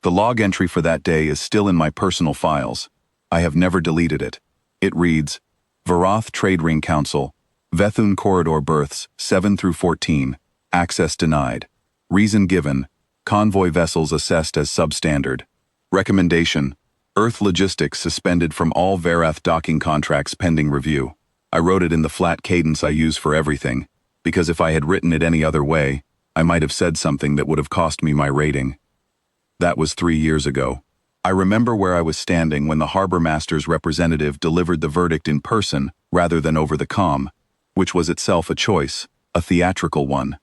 The log entry for that day is still in my personal files. I have never deleted it. It reads, Varath Trade Ring Council, Vethun Corridor berths 7 through 14, access denied. Reason given, convoy vessels assessed as substandard. Recommendation, Earth Logistics suspended from all Varath docking contracts pending review. I wrote it in the flat cadence I use for everything, because if I had written it any other way, I might have said something that would have cost me my rating. That was 3 years ago. I remember where I was standing when the harbor master's representative delivered the verdict in person rather than over the comm, which was itself a choice, a theatrical one.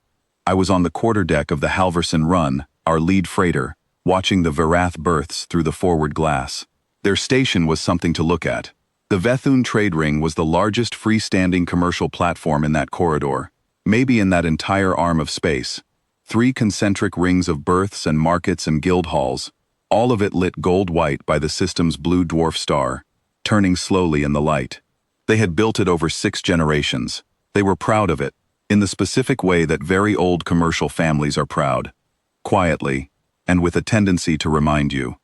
I was on the quarterdeck of the Halverson Run, our lead freighter, watching the Varath berths through the forward glass. Their station was something to look at. The Vethun trade ring was the largest freestanding commercial platform in that corridor, maybe in that entire arm of space. 3 concentric rings of berths and markets and guild halls, all of it lit gold-white by the system's blue dwarf star, turning slowly in the light. They had built it over 6 generations. They were proud of it, in the specific way that very old commercial families are proud. Quietly, and with a tendency to remind you.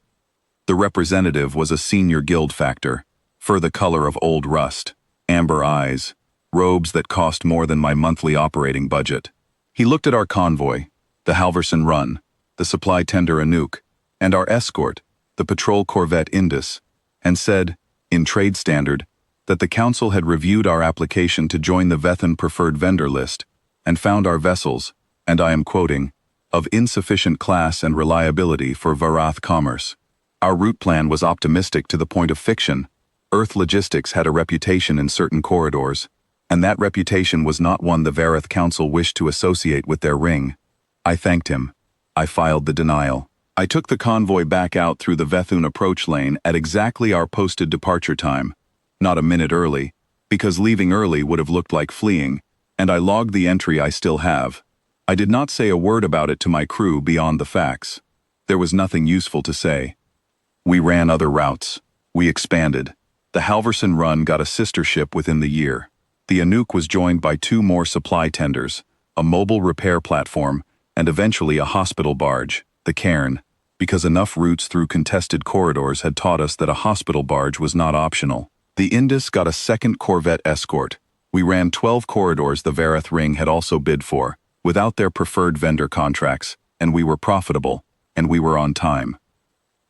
The representative was a senior guild factor, fur the color of old rust, amber eyes, robes that cost more than my monthly operating budget. He looked at our convoy, the Halverson Run, the supply tender Anouk, and our escort, the patrol corvette Indus, and said, in trade standard, that the council had reviewed our application to join the Vethun preferred vendor list and found our vessels, and I am quoting, of insufficient class and reliability for Varath commerce. Our route plan was optimistic to the point of fiction. Earth Logistics had a reputation in certain corridors, and that reputation was not one the Varath Council wished to associate with their ring. I thanked him. I filed the denial. I took the convoy back out through the Vethun approach lane at exactly our posted departure time, not a minute early, because leaving early would have looked like fleeing, and I logged the entry I still have. I did not say a word about it to my crew beyond the facts. There was nothing useful to say. We ran other routes. We expanded. The Halverson Run got a sister ship within the year. The Anouk was joined by 2 more supply tenders, a mobile repair platform, and eventually a hospital barge, the Cairn, because enough routes through contested corridors had taught us that a hospital barge was not optional. The Indus got a second corvette escort. We ran 12 corridors the Varath Ring had also bid for, without their preferred vendor contracts, and we were profitable, and we were on time.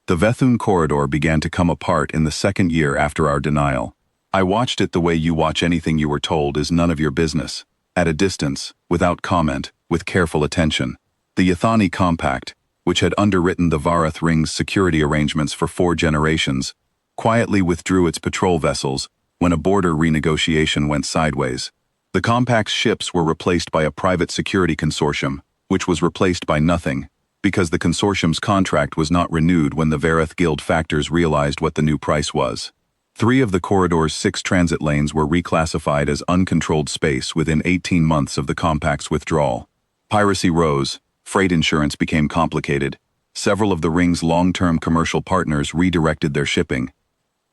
The Vethun corridor began to come apart in the 2nd year after our denial. I watched it the way you watch anything you were told is none of your business, at a distance, without comment, with careful attention. The Yathani Compact, which had underwritten the Varath Ring's security arrangements for 4 generations, quietly withdrew its patrol vessels when a border renegotiation went sideways. The Compact's ships were replaced by a private security consortium, which was replaced by nothing, because the consortium's contract was not renewed when the Varath Guild factors realized what the new price was. 3 of the corridor's 6 transit lanes were reclassified as uncontrolled space within 18 months of the Compact's withdrawal. Piracy rose, freight insurance became complicated, several of the ring's long-term commercial partners redirected their shipping.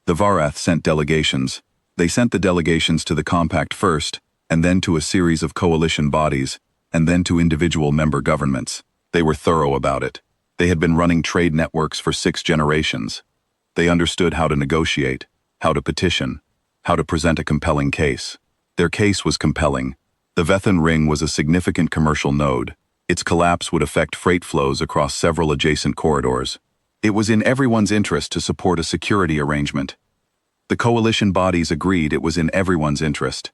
The Varath sent delegations. They sent the delegations to the Compact first, and then to a series of coalition bodies, and then to individual member governments. They were thorough about it. They had been running trade networks for 6 generations. They understood how to negotiate, how to petition, how to present a compelling case. Their case was compelling. The Vethun Ring was a significant commercial node. Its collapse would affect freight flows across several adjacent corridors. It was in everyone's interest to support a security arrangement. The coalition bodies agreed it was in everyone's interest.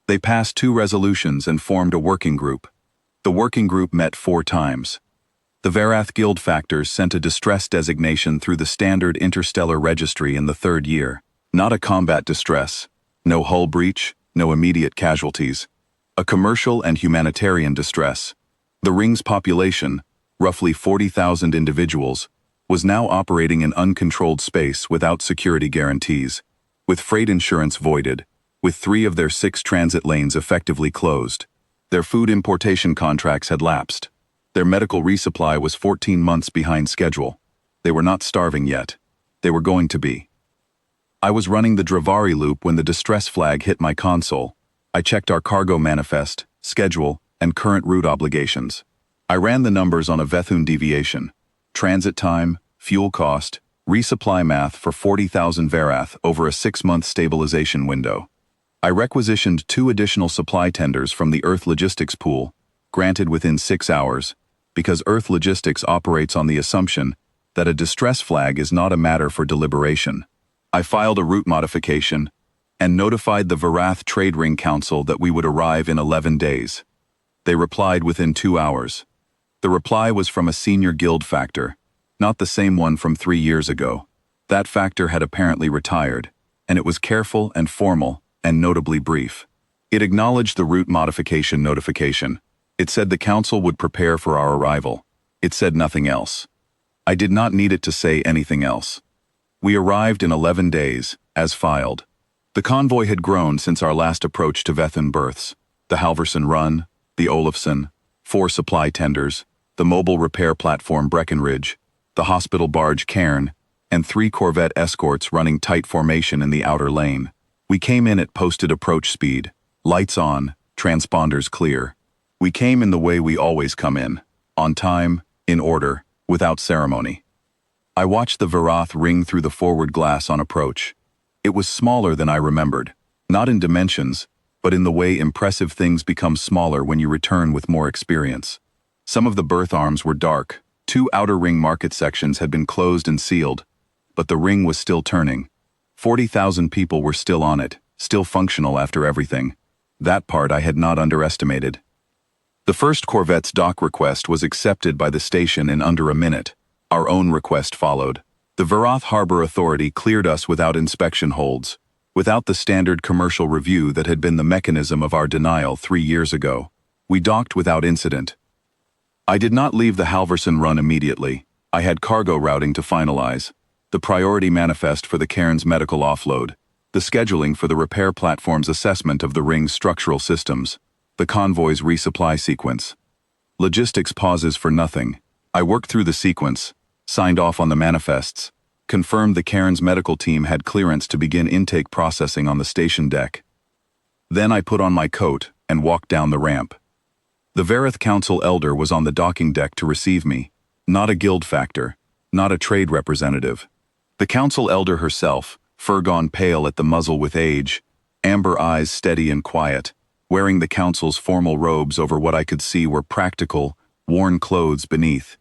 They passed 2 resolutions and formed a working group. The working group met 4 times. The Varath Guild factors sent a distress designation through the standard interstellar registry in the 3rd year. Not a combat distress, no hull breach, no immediate casualties. A commercial and humanitarian distress. The ring's population, roughly 40,000 individuals, was now operating in uncontrolled space without security guarantees, with freight insurance voided, with 3 of their 6 transit lanes effectively closed. Their food importation contracts had lapsed. Their medical resupply was 14 months behind schedule. They were not starving yet. They were going to be. I was running the Dravari loop when the distress flag hit my console. I checked our cargo manifest, schedule, and current route obligations. I ran the numbers on a Vethun deviation. Transit time, fuel cost, resupply math for 40,000 Varath over a 6-month stabilization window. I requisitioned 2 additional supply tenders from the Earth Logistics pool, granted within 6 hours, because Earth Logistics operates on the assumption that a distress flag is not a matter for deliberation. I filed a route modification and notified the Varath Trade Ring Council that we would arrive in 11 days. They replied within 2 hours. The reply was from a senior guild factor, not the same one from 3 years ago. That factor had apparently retired, and it was careful and formal and notably brief. It acknowledged the route modification notification. It said the council would prepare for our arrival. It said nothing else. I did not need it to say anything else. We arrived in 11 days, as filed. The convoy had grown since our last approach to Vethun berths. The Halverson Run, the Olafson, 4 supply tenders, the mobile repair platform Breckenridge, the hospital barge Cairn, and 3 corvette escorts running tight formation in the outer lane. We came in at posted approach speed, lights on, transponders clear. We came in the way we always come in, on time, in order, without ceremony. I watched the Varath ring through the forward glass on approach. It was smaller than I remembered, not in dimensions, but in the way impressive things become smaller when you return with more experience. Some of the berth arms were dark. 2 outer ring market sections had been closed and sealed, but the ring was still turning. 40,000 people were still on it, still functional after everything. That part I had not underestimated. The first corvette's dock request was accepted by the station in under a minute. Our own request followed. The Varath Harbor Authority cleared us without inspection holds, without the standard commercial review that had been the mechanism of our denial 3 years ago. We docked without incident. I did not leave the Halverson Run immediately. I had cargo routing to finalize, the priority manifest for the Cairn's medical offload, the scheduling for the repair platform's assessment of the ring's structural systems, the convoy's resupply sequence. Logistics pauses for nothing. I worked through the sequence, signed off on the manifests, confirmed the Cairn's medical team had clearance to begin intake processing on the station deck. Then I put on my coat and walked down the ramp. The Varath Council elder was on the docking deck to receive me, not a guild factor, not a trade representative. The council elder herself, fur gone pale at the muzzle with age, amber eyes steady and quiet, wearing the council's formal robes over what I could see were practical, worn clothes beneath.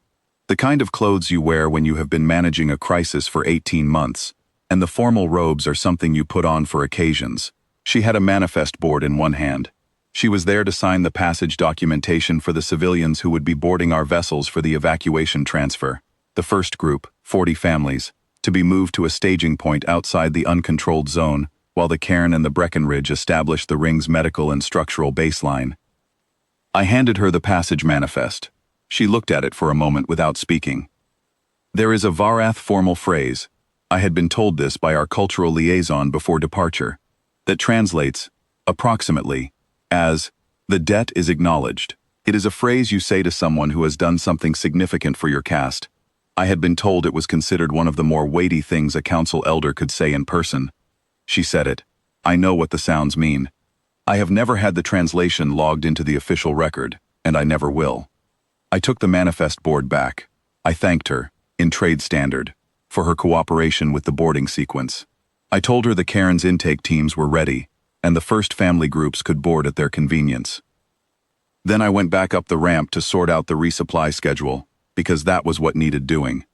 The kind of clothes you wear when you have been managing a crisis for 18 months, and the formal robes are something you put on for occasions. She had a manifest board in one hand. She was there to sign the passage documentation for the civilians who would be boarding our vessels for the evacuation transfer. The first group, 40 families, to be moved to a staging point outside the uncontrolled zone, while the Cairn and the Breckenridge established the ring's medical and structural baseline. I handed her the passage manifest. She looked at it for a moment without speaking. There is a Varath formal phrase, I had been told this by our cultural liaison before departure, that translates, approximately, as, the debt is acknowledged. It is a phrase you say to someone who has done something significant for your caste. I had been told it was considered one of the more weighty things a council elder could say in person. She said it. I know what the sounds mean. I have never had the translation logged into the official record, and I never will. I took the manifest board back. I thanked her, in trade standard, for her cooperation with the boarding sequence. I told her the Cairn's intake teams were ready, and the first family groups could board at their convenience. Then I went back up the ramp to sort out the resupply schedule, because that was what needed doing.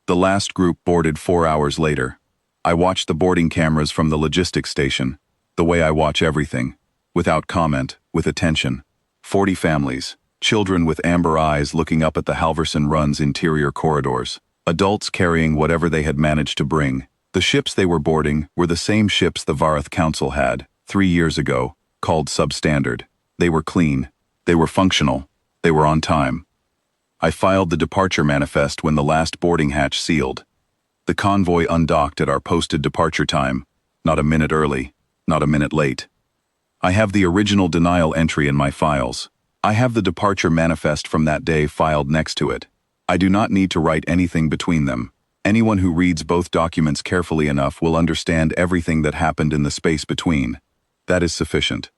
The last group boarded 4 hours later. I watched the boarding cameras from the logistics station, the way I watch everything, without comment, with attention. 40 families, children with amber eyes looking up at the Halverson Run's interior corridors, adults carrying whatever they had managed to bring. The ships they were boarding were the same ships the Varath Council had, 3 years ago, called substandard. They were clean. They were functional. They were on time. I filed the departure manifest when the last boarding hatch sealed. The convoy undocked at our posted departure time, not a minute early, not a minute late. I have the original denial entry in my files. I have the departure manifest from that day filed next to it. I do not need to write anything between them. Anyone who reads both documents carefully enough will understand everything that happened in the space between. That is sufficient.